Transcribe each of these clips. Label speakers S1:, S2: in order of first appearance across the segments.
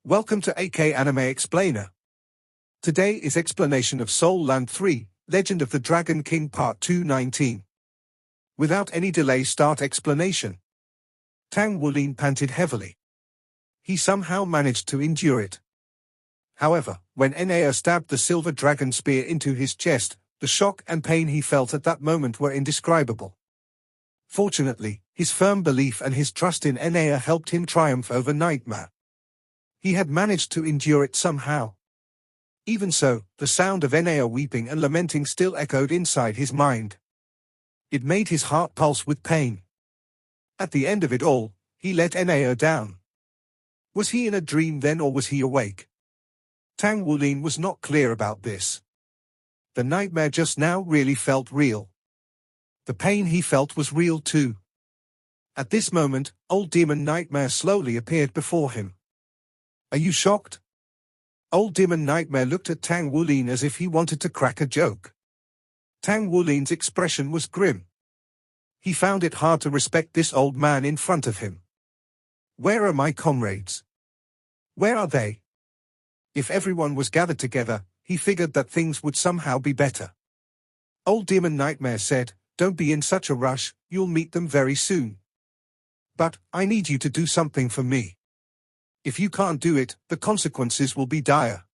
S1: Welcome to AK Anime Explainer. Today is explanation of Soul Land 3, Legend of the Dragon King Part 219. Without any delay, start explanation. Tang Wulin panted heavily. He somehow managed to endure it. However, when Enea stabbed the silver dragon spear into his chest, the shock and pain he felt at that moment were indescribable. Fortunately, his firm belief and his trust in Enea helped him triumph over Nightmare. He had managed to endure it somehow. Even so, the sound of Enea weeping and lamenting still echoed inside his mind. It made his heart pulse with pain. At the end of it all, he let Enea down. Was he in a dream then, or was he awake? Tang Wulin was not clear about this. The nightmare just now really felt real. The pain he felt was real too. At this moment, old demon Nightmare slowly appeared before him. "Are you shocked?" Old demon Nightmare looked at Tang Wulin as if he wanted to crack a joke. Tang Wulin's expression was grim. He found it hard to respect this old man in front of him. "Where are my comrades? Where are they?" If everyone was gathered together, he figured that things would somehow be better. Old demon Nightmare said, "Don't be in such a rush, you'll meet them very soon. But, I need you to do something for me. If you can't do it, the consequences will be dire."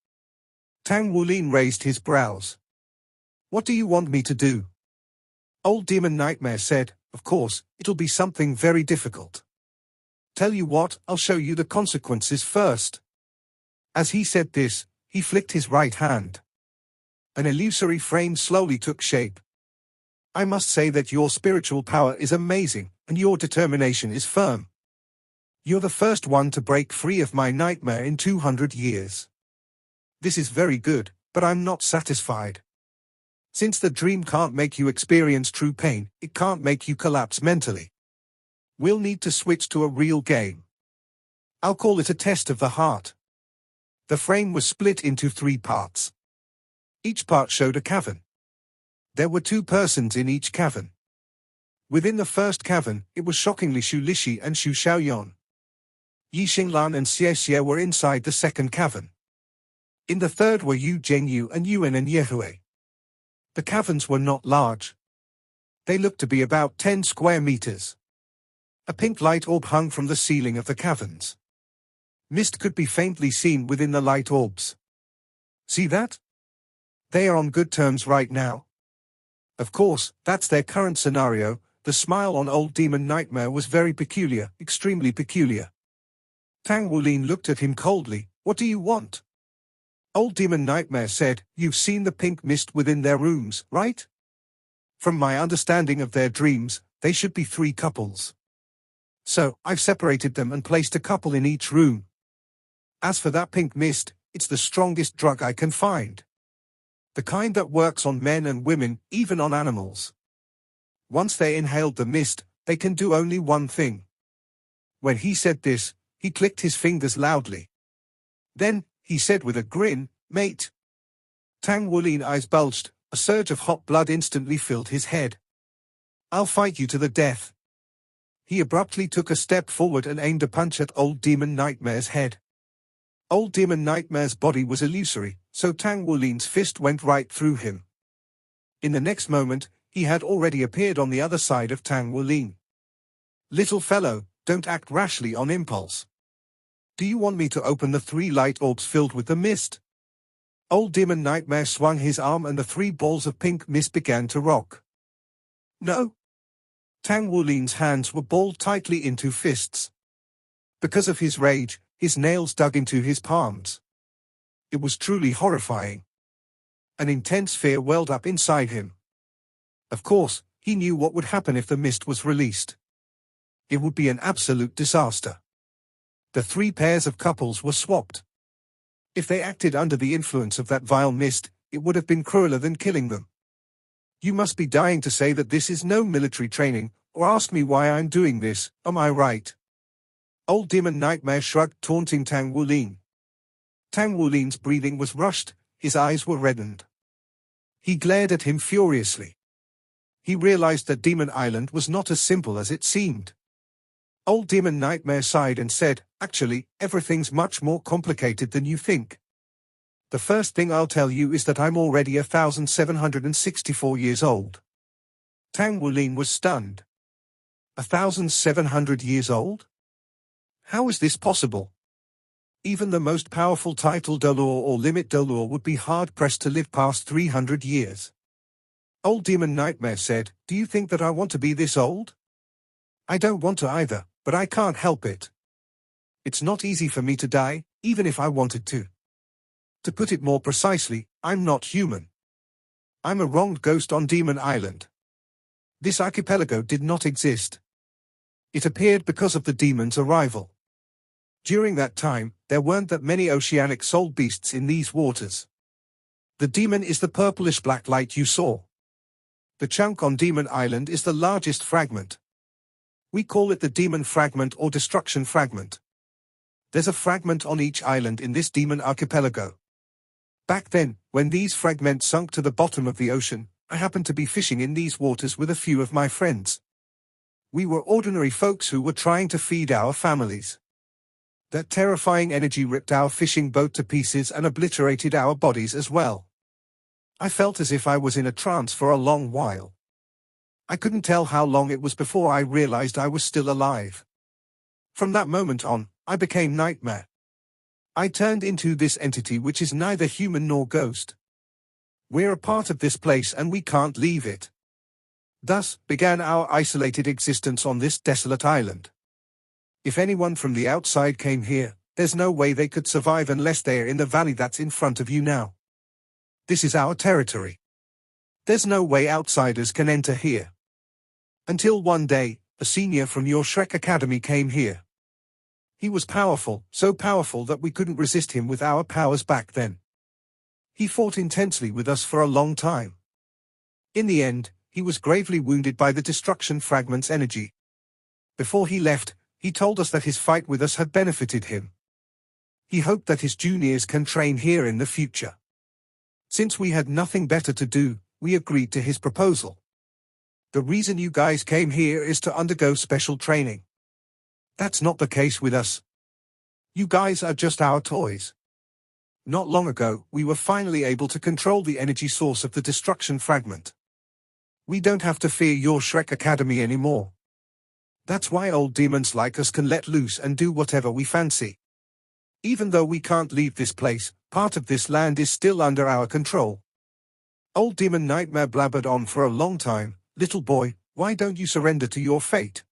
S1: Tang Wulin raised his brows. "What do you want me to do?" Old demon Nightmare said, "Of course, it'll be something very difficult. Tell you what, I'll show you the consequences first." As he said this, he flicked his right hand. An illusory frame slowly took shape. "I must say that your spiritual power is amazing, and your determination is firm. You're the first one to break free of my nightmare in 200 years. This is very good, but I'm not satisfied. Since the dream can't make you experience true pain, it can't make you collapse mentally. We'll need to switch to a real game. I'll call it a test of the heart." The frame was split into 3 parts. Each part showed a cavern. There were 2 persons in each cavern. Within the first cavern, it was shockingly Xu Lixi and Xu Xiaoyan. Yi Xinglan and Xie Xie were inside the second cavern. In the third were Yu Zhengyu and Yuan and Yehui. The caverns were not large. They looked to be about 10 square meters. A pink light orb hung from the ceiling of the caverns. Mist could be faintly seen within the light orbs. "See that? They are on good terms right now. Of course, that's their current scenario." The smile on old demon Nightmare was very peculiar, extremely peculiar. Tang Wulin looked at him coldly. "What do you want?" Old demon Nightmare said, "You've seen the pink mist within their rooms, right? From my understanding of their dreams, they should be 3 couples. So, I've separated them and placed a couple in each room. As for that pink mist, it's the strongest drug I can find. The kind that works on men and women, even on animals. Once they inhaled the mist, they can do only one thing." When he said this, he clicked his fingers loudly. Then, he said with a grin, "Mate." Tang Wulin's eyes bulged, a surge of hot blood instantly filled his head. "I'll fight you to the death." He abruptly took a step forward and aimed a punch at old demon Nightmare's head. Old demon Nightmare's body was illusory, so Tang Wulin's fist went right through him. In the next moment, he had already appeared on the other side of Tang Wulin. "Little fellow, don't act rashly on impulse. Do you want me to open the 3 light orbs filled with the mist?" Old demon Nightmare swung his arm and the 3 balls of pink mist began to rock. "No." Tang Wulin's hands were balled tightly into fists. Because of his rage, his nails dug into his palms. It was truly horrifying. An intense fear welled up inside him. Of course, he knew what would happen if the mist was released. It would be an absolute disaster. The 3 pairs of couples were swapped. If they acted under the influence of that vile mist, it would have been crueler than killing them. "You must be dying to say that this is no military training, or ask me why I'm doing this, am I right?" Old demon Nightmare shrugged, taunting Tang Wulin. Tang Wulin's breathing was rushed, his eyes were reddened. He glared at him furiously. He realized that Demon Island was not as simple as it seemed. Old Demon Nightmare sighed and said, "Actually, everything's much more complicated than you think. The first thing I'll tell you is that I'm already 1,764 years old." Tang Wulin was stunned. 1,700 years old? How is this possible? Even the most powerful title Dolor or limit Dolor would be hard-pressed to live past 300 years. Old Demon Nightmare said, "Do you think that I want to be this old? I don't want to either, but I can't help it. It's not easy for me to die, even if I wanted to. To put it more precisely, I'm not human. I'm a wronged ghost on Demon Island. This archipelago did not exist. It appeared because of the demon's arrival. During that time, there weren't that many oceanic soul beasts in these waters. The demon is the purplish black light you saw. The chunk on Demon Island is the largest fragment. We call it the demon fragment or destruction fragment. There's a fragment on each island in this demon archipelago. Back then, when these fragments sunk to the bottom of the ocean, I happened to be fishing in these waters with a few of my friends. We were ordinary folks who were trying to feed our families. That terrifying energy ripped our fishing boat to pieces and obliterated our bodies as well. I felt as if I was in a trance for a long while. I couldn't tell how long it was before I realized I was still alive. From that moment on, I became Nightmare. I turned into this entity which is neither human nor ghost. We're a part of this place and we can't leave it. Thus began our isolated existence on this desolate island. If anyone from the outside came here, there's no way they could survive unless they're in the valley that's in front of you now. This is our territory. There's no way outsiders can enter here. Until one day, a senior from your Shrek Academy came here. He was powerful, so powerful that we couldn't resist him with our powers back then. He fought intensely with us for a long time. In the end, he was gravely wounded by the destruction fragment's energy. Before he left, he told us that his fight with us had benefited him. He hoped that his juniors can train here in the future. Since we had nothing better to do, we agreed to his proposal. The reason you guys came here is to undergo special training. That's not the case with us. You guys are just our toys. Not long ago, we were finally able to control the energy source of the destruction fragment. We don't have to fear your Shrek Academy anymore. That's why old demons like us can let loose and do whatever we fancy. Even though we can't leave this place, part of this land is still under our control. Old Demon Nightmare blabbered on for a long time. "Little boy, why don't you surrender to your fate?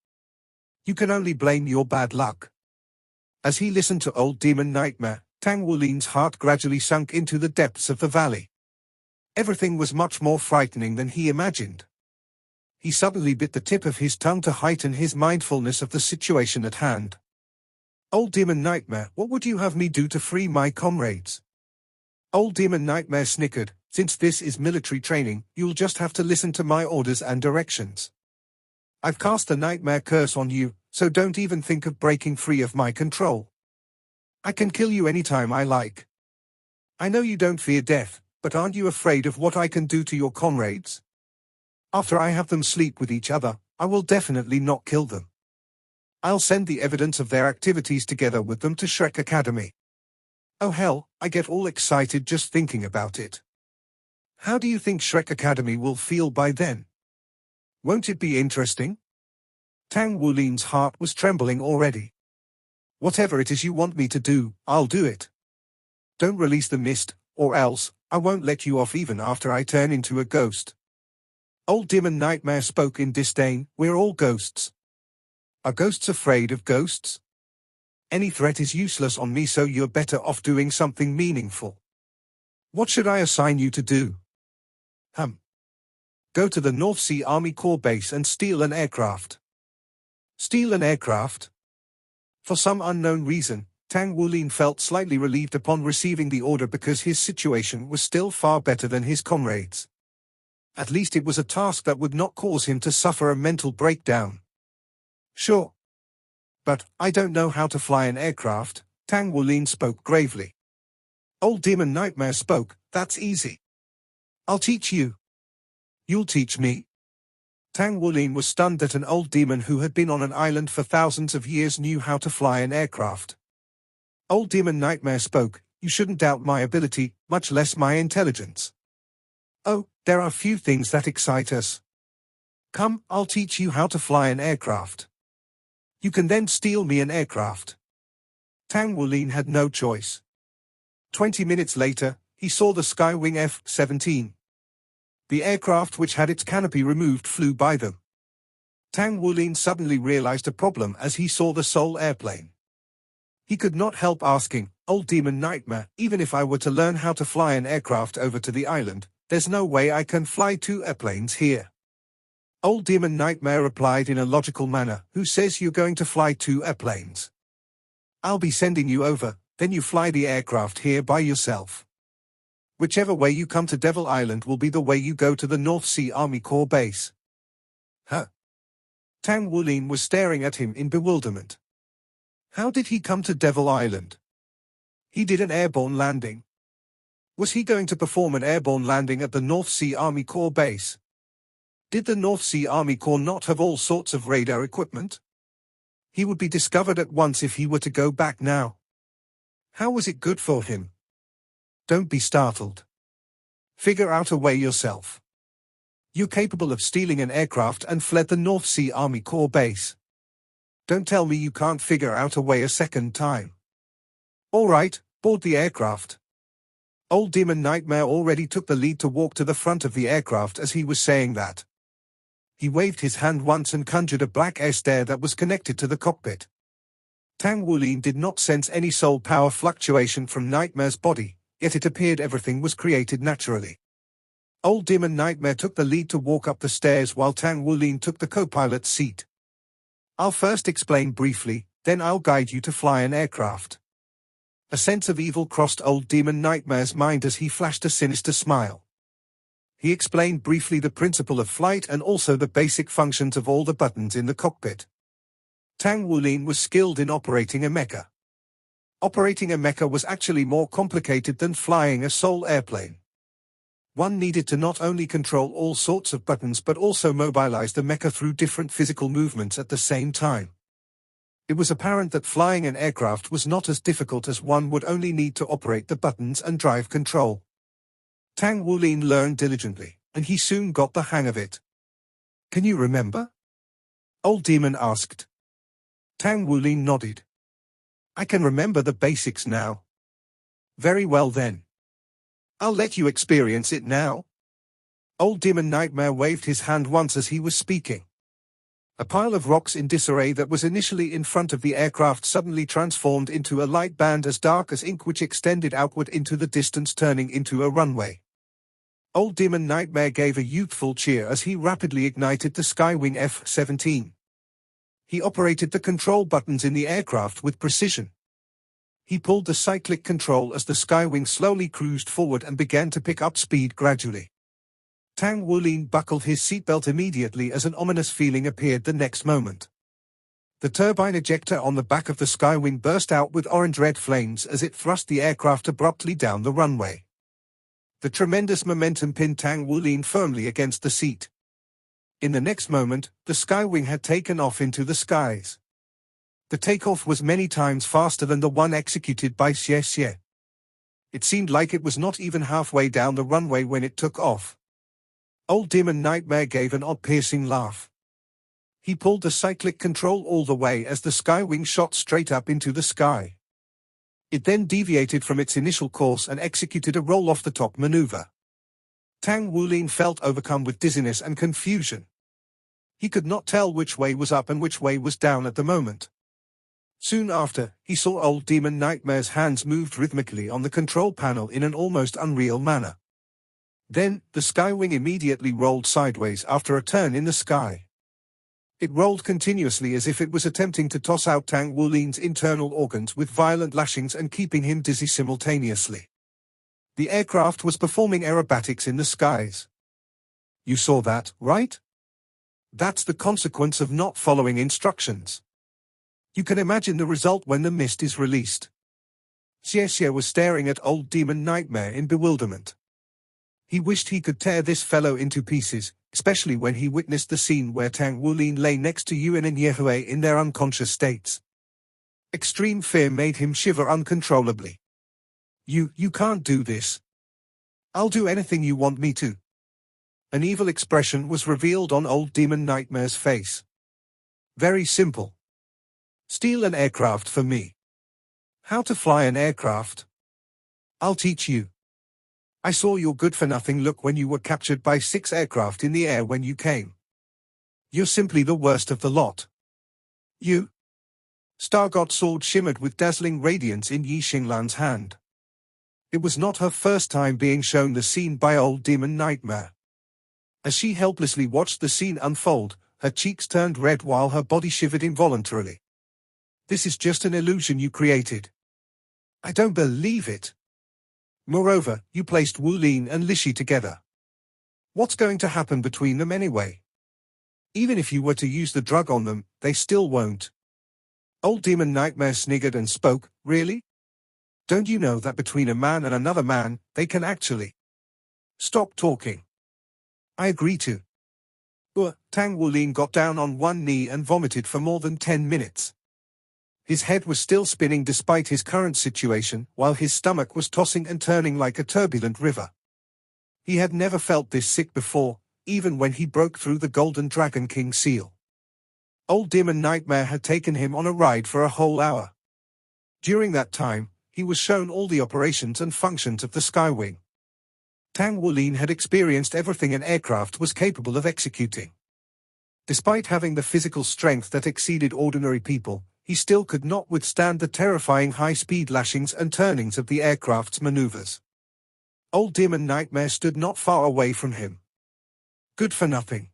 S1: You can only blame your bad luck." As he listened to Old Demon Nightmare, Tang Wulin's heart gradually sunk into the depths of the valley. Everything was much more frightening than he imagined. He suddenly bit the tip of his tongue to heighten his mindfulness of the situation at hand. "Old Demon Nightmare, what would you have me do to free my comrades?" Old Demon Nightmare snickered. "Since this is military training, you'll just have to listen to my orders and directions. I've cast the Nightmare curse on you, so don't even think of breaking free of my control. I can kill you anytime I like. I know you don't fear death, but aren't you afraid of what I can do to your comrades? After I have them sleep with each other, I will definitely not kill them. I'll send the evidence of their activities together with them to Shrek Academy. Oh hell, I get all excited just thinking about it. How do you think Shrek Academy will feel by then? Won't it be interesting?" Tang Wulin's heart was trembling already. "Whatever it is you want me to do, I'll do it. Don't release the mist, or else, I won't let you off even after I turn into a ghost." Old Demon Nightmare spoke in disdain. "We're all ghosts. Are ghosts afraid of ghosts? Any threat is useless on me, so you're better off doing something meaningful. What should I assign you to do?" Go to the North Sea Army Corps base and steal an aircraft." Steal an aircraft? For some unknown reason, Tang Wulin felt slightly relieved upon receiving the order because his situation was still far better than his comrades. At least it was a task that would not cause him to suffer a mental breakdown. "Sure. But I don't know how to fly an aircraft," Tang Wulin spoke gravely. Old Demon Nightmare spoke. "That's easy. I'll teach you." "You'll teach me?" Tang Wulin was stunned that an old demon who had been on an island for thousands of years knew how to fly an aircraft. Old Demon Nightmare spoke, "You shouldn't doubt my ability, much less my intelligence. Oh, there are few things that excite us. Come, I'll teach you how to fly an aircraft. You can then steal me an aircraft." Tang Wulin had no choice. 20 minutes later, he saw the Skywing F-17. The aircraft which had its canopy removed flew by them. Tang Wulin suddenly realized a problem as he saw the Soul airplane. He could not help asking, "Old Demon Nightmare, even if I were to learn how to fly an aircraft over to the island, there's no way I can fly two airplanes here." Old Demon Nightmare replied in a logical manner, "Who says you're going to fly two airplanes? I'll be sending you over, then you fly the aircraft here by yourself. Whichever way you come to Devil Island will be the way you go to the North Sea Army Corps base." Huh? Tang Wulin was staring at him in bewilderment. How did he come to Devil Island? He did an airborne landing. Was he going to perform an airborne landing at the North Sea Army Corps base? Did the North Sea Army Corps not have all sorts of radar equipment? He would be discovered at once if he were to go back now. How was it good for him? Don't be startled. Figure out a way yourself. You're capable of stealing an aircraft and fled the North Sea Army Corps base. Don't tell me you can't figure out a way a second time. All right, board the aircraft. Old Demon Nightmare already took the lead to walk to the front of the aircraft as he was saying that. He waved his hand once and conjured a black air stair that was connected to the cockpit. Tang Wulin did not sense any soul power fluctuation from Nightmare's body, yet it appeared everything was created naturally. Old Demon Nightmare took the lead to walk up the stairs while Tang Wulin took the co-pilot's seat. "I'll first explain briefly, then I'll guide you to fly an aircraft." A sense of evil crossed Old Demon Nightmare's mind as he flashed a sinister smile. He explained briefly the principle of flight and also the basic functions of all the buttons in the cockpit. Tang Wulin was skilled in operating a mecha. Operating a mecha was actually more complicated than flying a Soul airplane. One needed to not only control all sorts of buttons but also mobilize the mecha through different physical movements at the same time. It was apparent that flying an aircraft was not as difficult as one would only need to operate the buttons and drive control. Tang Wulin learned diligently, and he soon got the hang of it. "Can you remember?" Old Demon asked. Tang Wulin nodded. "I can remember the basics now." "Very well then. I'll let you experience it now." Old Demon Nightmare waved his hand once as he was speaking. A pile of rocks in disarray that was initially in front of the aircraft suddenly transformed into a light band as dark as ink which extended outward into the distance, turning into a runway. Old Demon Nightmare gave a youthful cheer as he rapidly ignited the Skywing F-17. He operated the control buttons in the aircraft with precision. He pulled the cyclic control as the Skywing slowly cruised forward and began to pick up speed gradually. Tang Wulin buckled his seatbelt immediately as an ominous feeling appeared the next moment. The turbine ejector on the back of the Skywing burst out with orange-red flames as it thrust the aircraft abruptly down the runway. The tremendous momentum pinned Tang Wulin firmly against the seat. In the next moment, the Skywing had taken off into the skies. The takeoff was many times faster than the one executed by Xie Xie. It seemed like it was not even halfway down the runway when it took off. Old Demon Nightmare gave an odd piercing laugh. He pulled the cyclic control all the way as the Skywing shot straight up into the sky. It then deviated from its initial course and executed a roll-off-the-top maneuver. Tang Wulin felt overcome with dizziness and confusion. He could not tell which way was up and which way was down at the moment. Soon after, he saw Old Demon Nightmare's hands moved rhythmically on the control panel in an almost unreal manner. Then, the Skywing immediately rolled sideways after a turn in the sky. It rolled continuously as if it was attempting to toss out Tang Wulin's internal organs with violent lashings and keeping him dizzy simultaneously. The aircraft was performing aerobatics in the skies. You saw that, right? That's the consequence of not following instructions. You can imagine the result when the mist is released. Xie Xie was staring at Old Demon Nightmare in bewilderment. He wished he could tear this fellow into pieces, especially when he witnessed the scene where Tang Wulin lay next to Yuan and Yehui in their unconscious states. Extreme fear made him shiver uncontrollably. You can't do this. I'll do anything you want me to." An evil expression was revealed on Old Demon Nightmare's face. "Very simple. Steal an aircraft for me. How to fly an aircraft? I'll teach you. I saw your good-for-nothing look when you were captured by 6 aircraft in the air when you came. You're simply the worst of the lot. You." Stargot's sword shimmered with dazzling radiance in Yi Xinglan's hand. It was not her first time being shown the scene by Old Demon Nightmare. As she helplessly watched the scene unfold, her cheeks turned red while her body shivered involuntarily. "This is just an illusion you created. I don't believe it. Moreover, you placed Wu Lin and Lishi together. What's going to happen between them anyway? Even if you were to use the drug on them, they still won't." Old Demon Nightmare sniggered and spoke, "Really? Don't you know that between a man and another man, they can actually stop talking?" "I agree to." Tang Wulin got down on one knee and vomited for more than 10 minutes. His head was still spinning despite his current situation, while his stomach was tossing and turning like a turbulent river. He had never felt this sick before, even when he broke through the Golden Dragon King seal. Old Demon Nightmare had taken him on a ride for a whole hour. During that time, he was shown all the operations and functions of the Skywing. Tang Wulin had experienced everything an aircraft was capable of executing. Despite having the physical strength that exceeded ordinary people, he still could not withstand the terrifying high-speed lashings and turnings of the aircraft's maneuvers. Old Demon Nightmare stood not far away from him. "Good for nothing.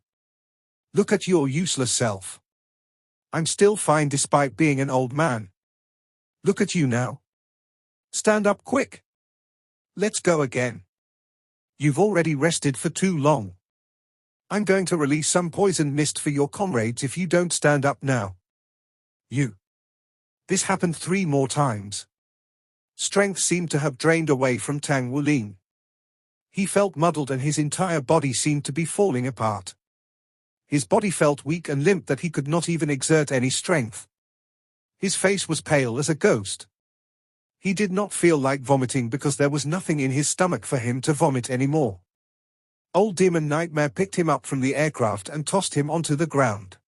S1: Look at your useless self. I'm still fine despite being an old man. Look at you now. Stand up quick. Let's go again. You've already rested for too long. I'm going to release some poison mist for your comrades if you don't stand up now. You." This happened 3 more times. Strength seemed to have drained away from Tang Wulin. He felt muddled and his entire body seemed to be falling apart. His body felt weak and limp that he could not even exert any strength. His face was pale as a ghost. He did not feel like vomiting because there was nothing in his stomach for him to vomit anymore. Old Demon Nightmare picked him up from the aircraft and tossed him onto the ground.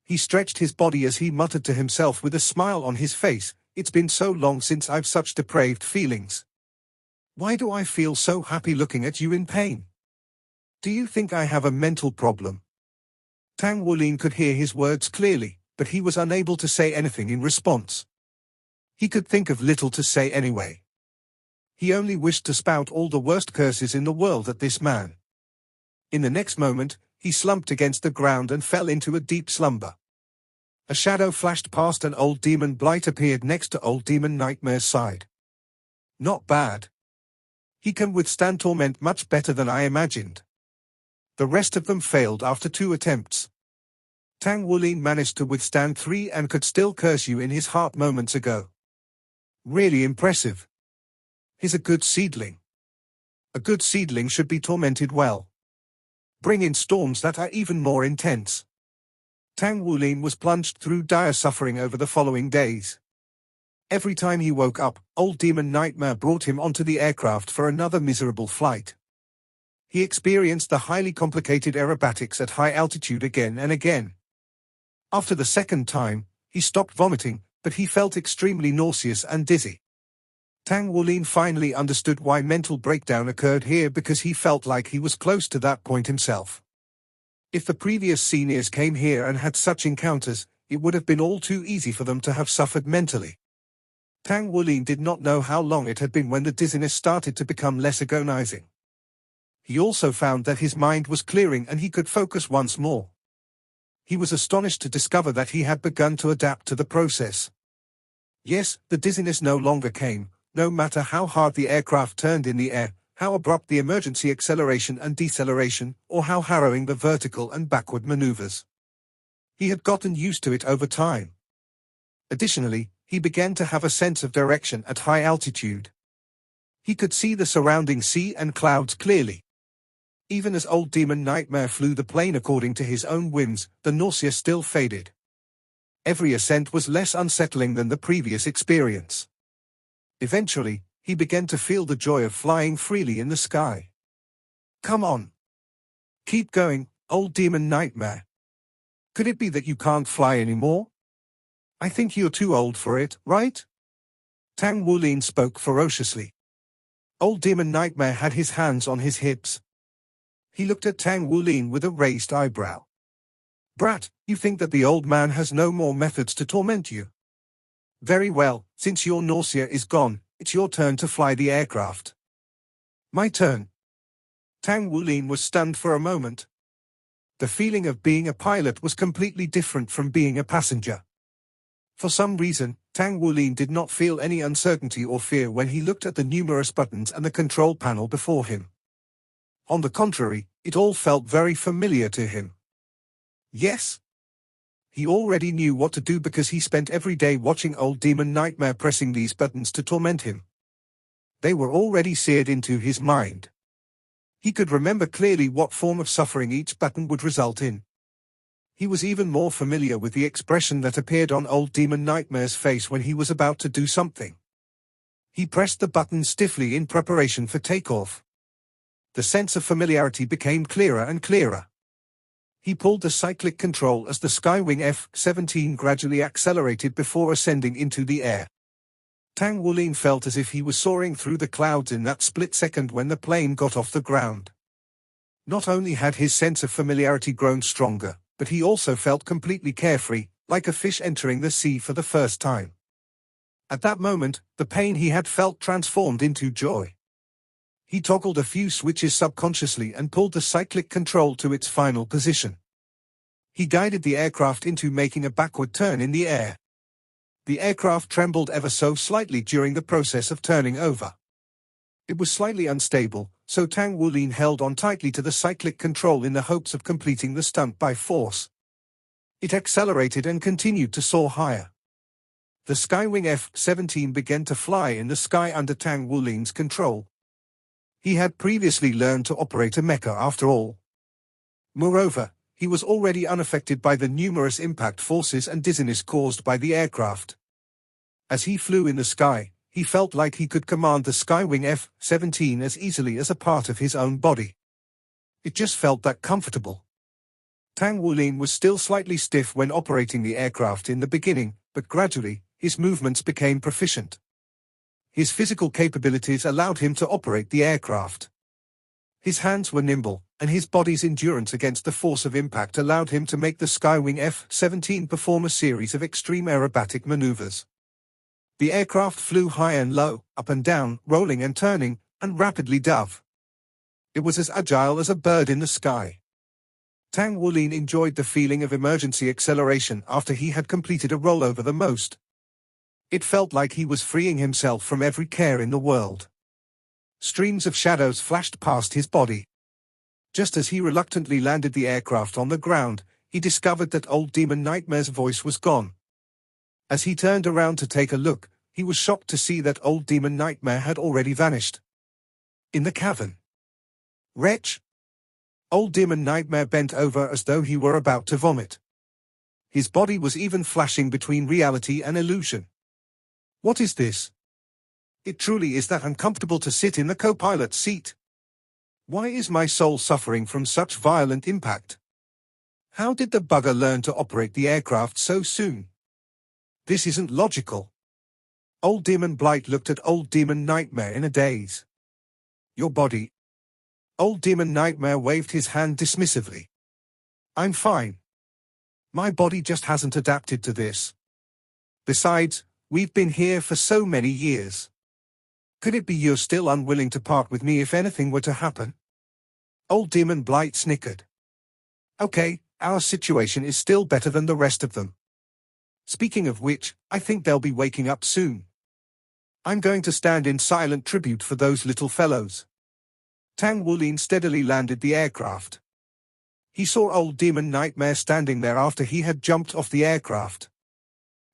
S1: He stretched his body as he muttered to himself with a smile on his face, "It's been so long since I've such depraved feelings. Why do I feel so happy looking at you in pain? Do you think I have a mental problem?" Tang Wulin could hear his words clearly, but he was unable to say anything in response. He could think of little to say anyway. He only wished to spout all the worst curses in the world at this man. In the next moment, he slumped against the ground and fell into a deep slumber. A shadow flashed past and Old Demon Blight appeared next to Old Demon Nightmare's side. "Not bad. He can withstand torment much better than I imagined." The rest of them failed after 2 attempts. Tang Wulin managed to withstand 3 and could still curse you in his heart moments ago. Really impressive. He's a good seedling. A good seedling should be tormented well. Bring in storms that are even more intense. Tang Wulin was plunged through dire suffering over the following days. Every time he woke up, Old Demon Nightmare brought him onto the aircraft for another miserable flight. He experienced the highly complicated aerobatics at high altitude again and again. After the second time, he stopped vomiting, but he felt extremely nauseous and dizzy. Tang Wulin finally understood why mental breakdown occurred here because he felt like he was close to that point himself. If the previous seniors came here and had such encounters, it would have been all too easy for them to have suffered mentally. Tang Wulin did not know how long it had been when the dizziness started to become less agonizing. He also found that his mind was clearing and he could focus once more. He was astonished to discover that he had begun to adapt to the process. Yes, the dizziness no longer came, no matter how hard the aircraft turned in the air, how abrupt the emergency acceleration and deceleration, or how harrowing the vertical and backward maneuvers. He had gotten used to it over time. Additionally, he began to have a sense of direction at high altitude. He could see the surrounding sea and clouds clearly. Even as Old Demon Nightmare flew the plane according to his own whims, the nausea still faded. Every ascent was less unsettling than the previous experience. Eventually, he began to feel the joy of flying freely in the sky. Come on. Keep going, Old Demon Nightmare. Could it be that you can't fly anymore? I think you're too old for it, right? Tang Wulin spoke ferociously. Old Demon Nightmare had his hands on his hips. He looked at Tang Wulin with a raised eyebrow. Brat, you think that the old man has no more methods to torment you? Very well, since your nausea is gone, it's your turn to fly the aircraft. My turn. Tang Wulin was stunned for a moment. The feeling of being a pilot was completely different from being a passenger. For some reason, Tang Wulin did not feel any uncertainty or fear when he looked at the numerous buttons and the control panel before him. On the contrary, it all felt very familiar to him. Yes. He already knew what to do because he spent every day watching Old Demon Nightmare pressing these buttons to torment him. They were already seared into his mind. He could remember clearly what form of suffering each button would result in. He was even more familiar with the expression that appeared on Old Demon Nightmare's face when he was about to do something. He pressed the button stiffly in preparation for takeoff. The sense of familiarity became clearer and clearer. He pulled the cyclic control as the Skywing F-17 gradually accelerated before ascending into the air. Tang Wulin felt as if he was soaring through the clouds in that split second when the plane got off the ground. Not only had his sense of familiarity grown stronger, but he also felt completely carefree, like a fish entering the sea for the first time. At that moment, the pain he had felt transformed into joy. He toggled a few switches subconsciously and pulled the cyclic control to its final position. He guided the aircraft into making a backward turn in the air. The aircraft trembled ever so slightly during the process of turning over. It was slightly unstable, so Tang Wulin held on tightly to the cyclic control in the hopes of completing the stunt by force. It accelerated and continued to soar higher. The Skywing F-17 began to fly in the sky under Tang Wulin's control. He had previously learned to operate a mecha after all. Moreover, he was already unaffected by the numerous impact forces and dizziness caused by the aircraft. As he flew in the sky, he felt like he could command the Skywing F-17 as easily as a part of his own body. It just felt that comfortable. Tang Wulin was still slightly stiff when operating the aircraft in the beginning, but gradually, his movements became proficient. His physical capabilities allowed him to operate the aircraft. His hands were nimble, and his body's endurance against the force of impact allowed him to make the Skywing F-17 perform a series of extreme aerobatic maneuvers. The aircraft flew high and low, up and down, rolling and turning, and rapidly dove. It was as agile as a bird in the sky. Tang Wulin enjoyed the feeling of emergency acceleration after he had completed a rollover the most. It felt like he was freeing himself from every care in the world. Streams of shadows flashed past his body. Just as he reluctantly landed the aircraft on the ground, he discovered that Old Demon Nightmare's voice was gone. As he turned around to take a look, he was shocked to see that Old Demon Nightmare had already vanished. In the cavern. Wretch! Old Demon Nightmare bent over as though he were about to vomit. His body was even flashing between reality and illusion. What is this? It truly is that uncomfortable to sit in the co-pilot's seat. Why is my soul suffering from such violent impact? How did the bugger learn to operate the aircraft so soon? This isn't logical. Old Demon Blight looked at Old Demon Nightmare in a daze. Your body. Old Demon Nightmare waved his hand dismissively. I'm fine. My body just hasn't adapted to this. Besides, we've been here for so many years. Could it be you're still unwilling to part with me if anything were to happen? Old Demon Blight snickered. Okay, our situation is still better than the rest of them. Speaking of which, I think they'll be waking up soon. I'm going to stand in silent tribute for those little fellows. Tang Wulin steadily landed the aircraft. He saw Old Demon Nightmare standing there after he had jumped off the aircraft.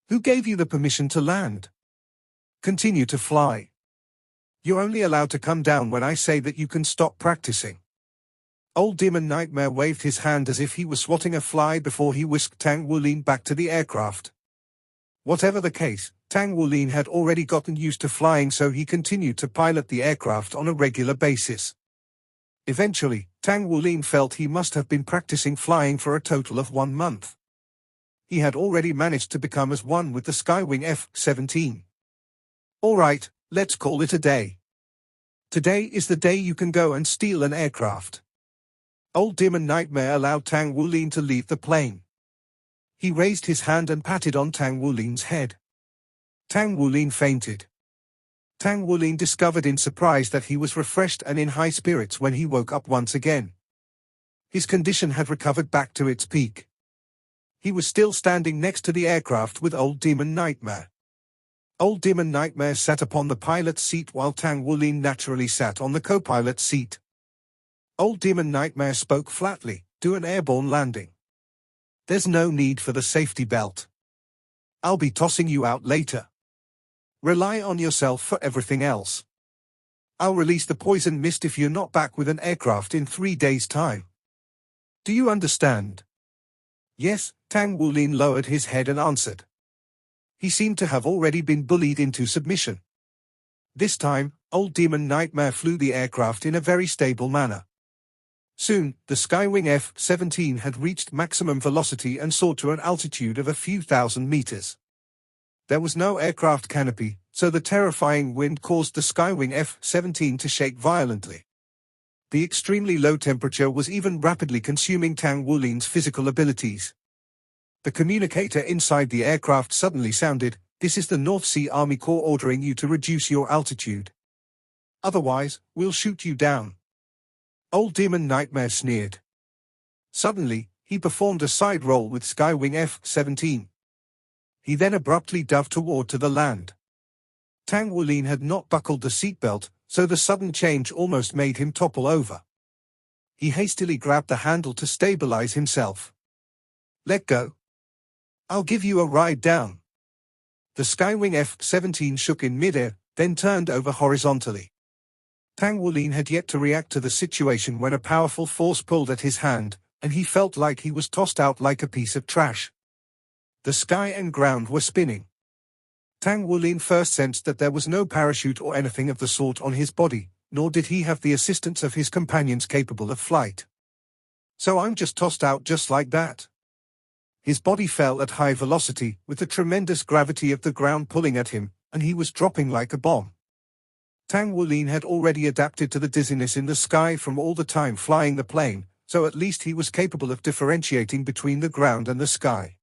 S1: Who gave you the permission to land? Continue to fly. You're only allowed to come down when I say that you can stop practicing. Old Demon Nightmare waved his hand as if he was swatting a fly before he whisked Tang Wulin back to the aircraft. Whatever the case, Tang Wulin had already gotten used to flying, so he continued to pilot the aircraft on a regular basis. Eventually, Tang Wulin felt he must have been practicing flying for a total of 1 month. He had already managed to become as one with the Skywing F-17. All right, let's call it a day. Today is the day you can go and steal an aircraft. Old Demon Nightmare allowed Tang Wulin to leave the plane. He raised his hand and patted on Tang Wulin's head. Tang Wulin fainted. Tang Wulin discovered in surprise that he was refreshed and in high spirits when he woke up once again. His condition had recovered back to its peak. He was still standing next to the aircraft with Old Demon Nightmare. Old Demon Nightmare sat upon the pilot's seat while Tang Wulin naturally sat on the co-pilot's seat. Old Demon Nightmare spoke flatly, "Do an airborne landing. There's no need for the safety belt. I'll be tossing you out later. Rely on yourself for everything else. I'll release the poison mist if you're not back with an aircraft in 3 days' time. Do you understand?" Yes, Tang Wulin lowered his head and answered. He seemed to have already been bullied into submission. This time, Old Demon Nightmare flew the aircraft in a very stable manner. Soon, the Skywing F-17 had reached maximum velocity and soared to an altitude of a few thousand meters. There was no aircraft canopy, so the terrifying wind caused the Skywing F-17 to shake violently. The extremely low temperature was even rapidly consuming Tang Wulin's physical abilities. The communicator inside the aircraft suddenly sounded, "This is the North Sea Army Corps ordering you to reduce your altitude. Otherwise, we'll shoot you down." Old Demon Nightmare sneered. Suddenly, he performed a side roll with Skywing F-17. He then abruptly dove toward to the land. Tang Wulin had not buckled the seatbelt, so the sudden change almost made him topple over. He hastily grabbed the handle to stabilize himself. "Let go. I'll give you a ride down." The Skywing F-17 shook in midair, then turned over horizontally. Tang Wulin had yet to react to the situation when a powerful force pulled at his hand, and he felt like he was tossed out like a piece of trash. The sky and ground were spinning. Tang Wulin first sensed that there was no parachute or anything of the sort on his body, nor did he have the assistance of his companions capable of flight. "So I'm just tossed out just like that?" His body fell at high velocity, with the tremendous gravity of the ground pulling at him, and he was dropping like a bomb. Tang Wulin had already adapted to the dizziness in the sky from all the time flying the plane, so at least he was capable of differentiating between the ground and the sky.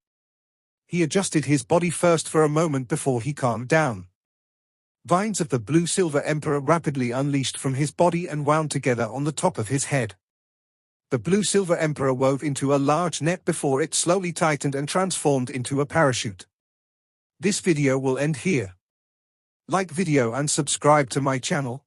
S1: He adjusted his body first for a moment before he calmed down. Vines of the blue-silver emperor rapidly unleashed from his body and wound together on the top of his head. The blue-silver emperor wove into a large net before it slowly tightened and transformed into a parachute. This video will end here. Like video and subscribe to my channel.